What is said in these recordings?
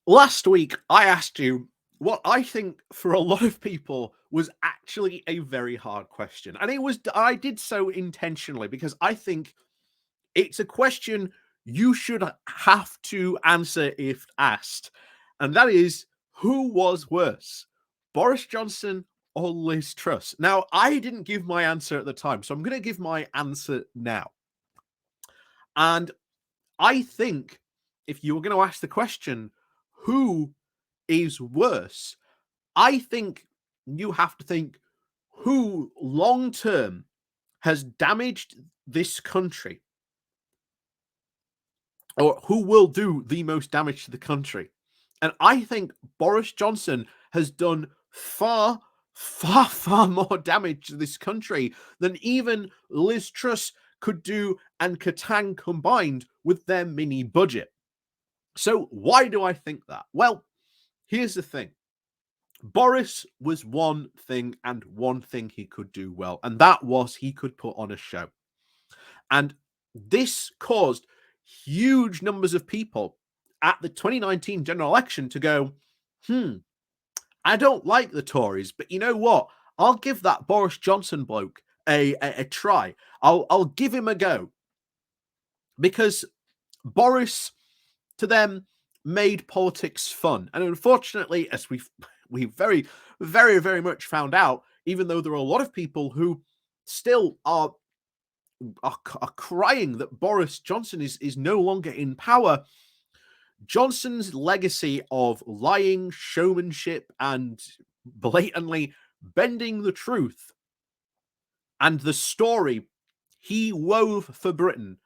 Last week, I asked you what I think for a lot of people was actually a very hard question. And I did so intentionally because I think it's a question you should have to answer if asked. And that is, who was worse, Boris Johnson or Liz Truss? Now, I didn't give my answer at the time, so I'm going to give my answer now. And I think if you were going to ask the question, who is worse, I think you have to think who long term has damaged this country or who will do the most damage to the country. And I think Boris Johnson has done far more damage to this country than even Liz Truss could do and Catan combined with their mini budget. So, why do I think that? Well, here's the thing. Boris was one thing and one thing he could do well, and that was he could put on a show. And this caused huge numbers of people at the 2019 general election to go, I don't like the Tories, but you know what? I'll give that Boris Johnson bloke a try. I'll give him a go. Because Boris, to them, made politics fun. And unfortunately, as we very much found out, even though there are a lot of people who still are crying that Boris Johnson is no longer in power, Johnson's legacy of lying, showmanship, and blatantly bending the truth and the story he wove for Britain,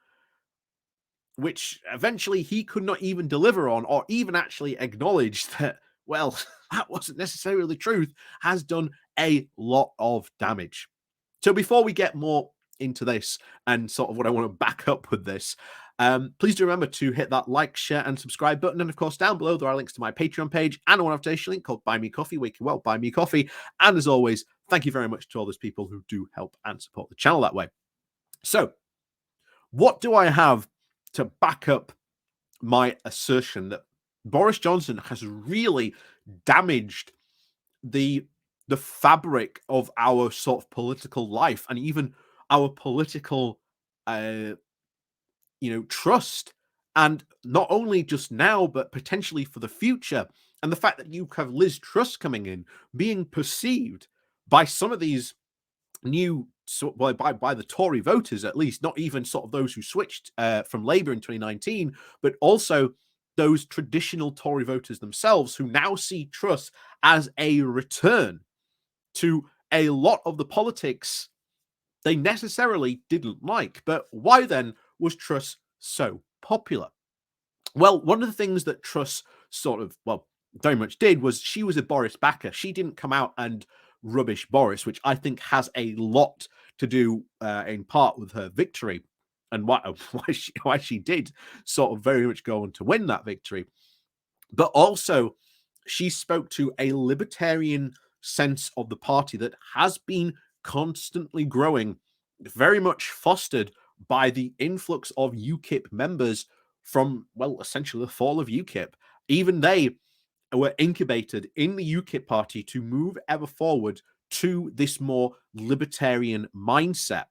which eventually he could not even deliver on or even actually acknowledge that, well, that wasn't necessarily the truth, has done a lot of damage. So before we get more into this and sort of what I want to back up with this, please do remember to hit that like, share, and subscribe button. And of course, down below, there are links to my Patreon page and a one-off donation link called Buy Me Coffee, where you can, well, buy me coffee. And as always, thank you very much to all those people who do help and support the channel that way. So, what do I have to back up my assertion that Boris Johnson has really damaged the fabric of our sort of political life and even our political trust, and not only just now but potentially for the future. And the fact that you have Liz Truss coming in being perceived by some of these new by the Tory voters, at least, not even sort of those who switched from Labour in 2019, but also those traditional Tory voters themselves who now see Truss as a return to a lot of the politics they necessarily didn't like. But why then was Truss so popular? Well, one of the things that Truss sort of, well, very much did was she was a Boris backer. She didn't come out and rubbish Boris, which I think has a lot to do in part with her victory and why she did sort of very much go on to win that victory. But also, she spoke to a libertarian sense of the party that has been constantly growing, very much fostered by the influx of UKIP members from, well, essentially the fall of UKIP. Even they were incubated in the UKIP party to move ever forward to this more libertarian mindset.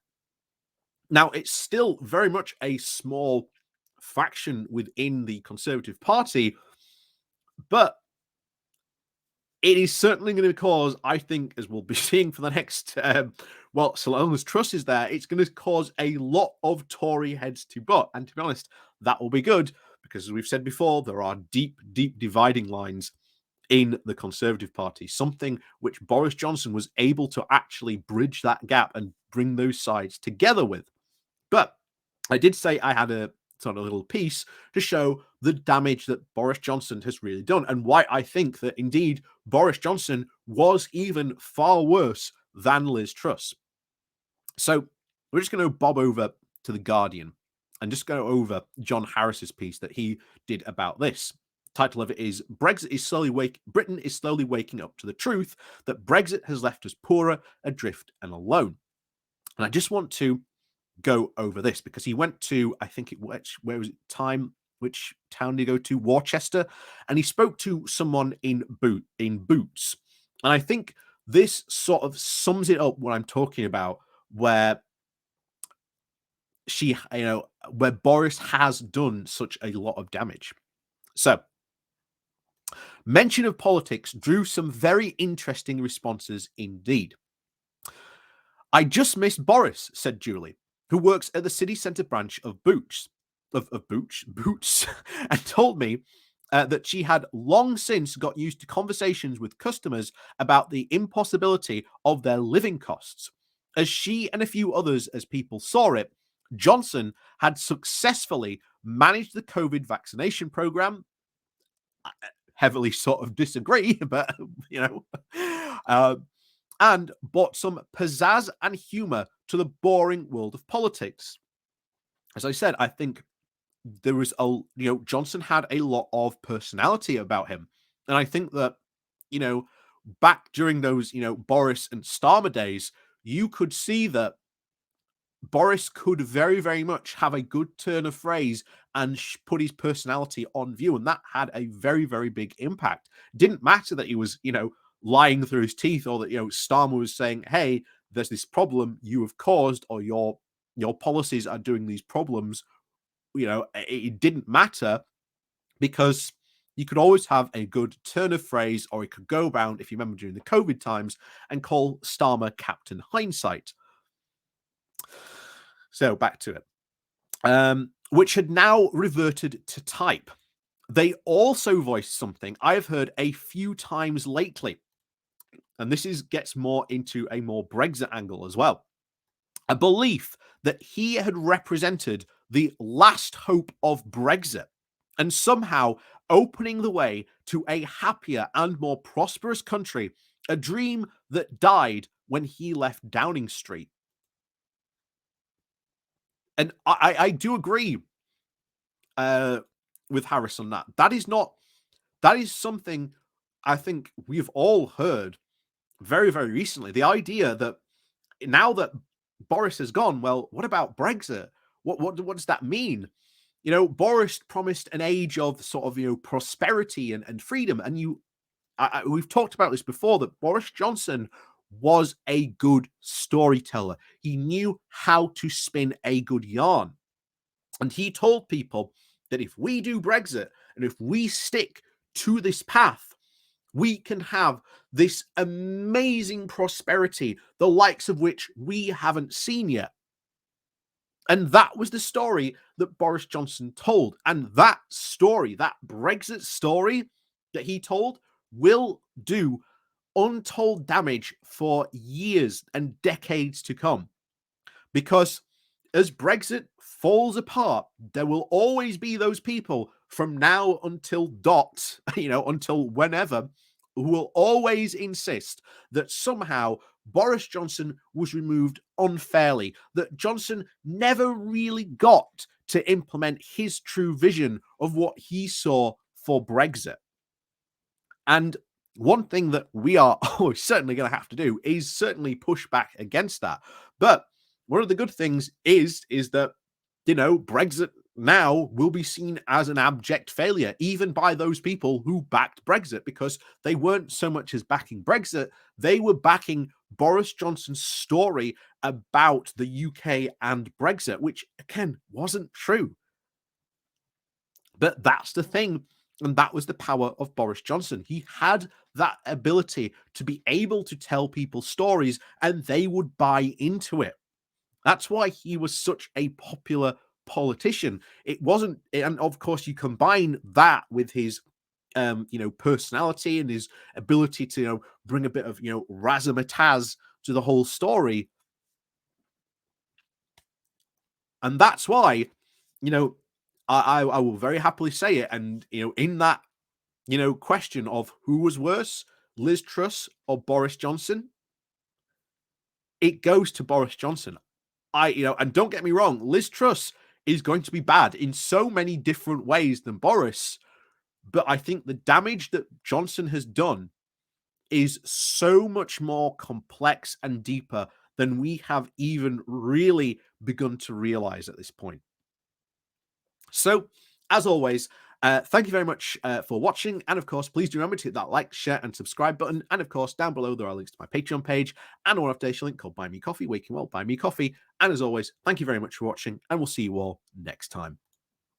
Now, it's still very much a small faction within the Conservative Party, but it is certainly going to cause, I think, as we'll be seeing for the next, so long as Truss is there, it's going to cause a lot of Tory heads to butt. And to be honest, that will be good because, as we've said before, there are deep dividing lines in the Conservative Party, something which Boris Johnson was able to actually bridge that gap and bring those sides together with. But I did say I had a sort of little piece to show the damage that Boris Johnson has really done and why I think that indeed Boris Johnson was even far worse than Liz Truss. So we're just going to bob over to The Guardian and just go over John Harris's piece that he did about this. The title of it is Britain is slowly waking up to the truth that Brexit has left us poorer, adrift and alone. And I just want to go over this because he went to, I think it was, where was it, Time which town did he go to? Worcester, and he spoke to someone in boots. And I think this sort of sums it up what I'm talking about, where where Boris has done such a lot of damage. So, mention of politics drew some very interesting responses indeed. "I just missed Boris," said Julie, who works at the city centre branch of Boots, and told me that she had long since got used to conversations with customers about the impossibility of their living costs. As she and a few others, as people saw it, Johnson had successfully managed the COVID vaccination program. I heavily sort of disagree, but you know, uh, and brought some pizzazz and humor to the boring world of politics. As I said, I think there was Johnson had a lot of personality about him, and I think that you know back during those Boris and Starmer days, you could see that Boris could very, very much have a good turn of phrase and put his personality on view, and that had a very, very big impact. Didn't matter that he was, lying through his teeth, or that Starmer was saying, "Hey, there's this problem you have caused, or your policies are doing these problems." It didn't matter because you could always have a good turn of phrase, or he could go around, if you remember during the COVID times, and call Starmer Captain Hindsight. So back to it. Which had now reverted to type. They also voiced something I've heard a few times lately, and this gets more into a more Brexit angle as well. A belief that he had represented the last hope of Brexit, and somehow opening the way to a happier and more prosperous country, a dream that died when he left Downing Street. And I do agree with Harris on that. That is something I think we've all heard very, very recently. The idea that now that Boris has gone, well, what about Brexit? What does that mean? Boris promised an age of sort of prosperity and freedom, and we've talked about this before, that Boris Johnson was a good storyteller. He knew how to spin a good yarn. And he told people that if we do Brexit and if we stick to this path, we can have this amazing prosperity, the likes of which we haven't seen yet. And that was the story that Boris Johnson told. And that story, that Brexit story that he told, will do untold damage for years and decades to come. Because as Brexit falls apart, there will always be those people from now until until whenever, who will always insist that somehow Boris Johnson was removed unfairly, that Johnson never really got to implement his true vision of what he saw for Brexit. And one thing that we are certainly going to have to do is certainly push back against that. But one of the good things is that, Brexit now will be seen as an abject failure, even by those people who backed Brexit, because they weren't so much as backing Brexit, they were backing Boris Johnson's story about the UK and Brexit, which, again, wasn't true. But that's the thing. And that was the power of Boris Johnson. He had that ability to be able to tell people stories and they would buy into it. That's why he was such a popular politician. It wasn't, and of course, you combine that with his, personality and his ability to, bring a bit of, razzmatazz to the whole story. And that's why, I will very happily say it. And, in that, question of who was worse, Liz Truss or Boris Johnson, it goes to Boris Johnson. And don't get me wrong, Liz Truss is going to be bad in so many different ways than Boris. But I think the damage that Johnson has done is so much more complex and deeper than we have even really begun to realize at this point. So As always, thank you very much for watching. And of course, please do remember to hit that like, share, and subscribe button. And of course, down below, there are links to my Patreon page and a one-off link called Buy Me Coffee, where you can, well, buy me coffee. And as always, thank you very much for watching, and we'll see you all next time.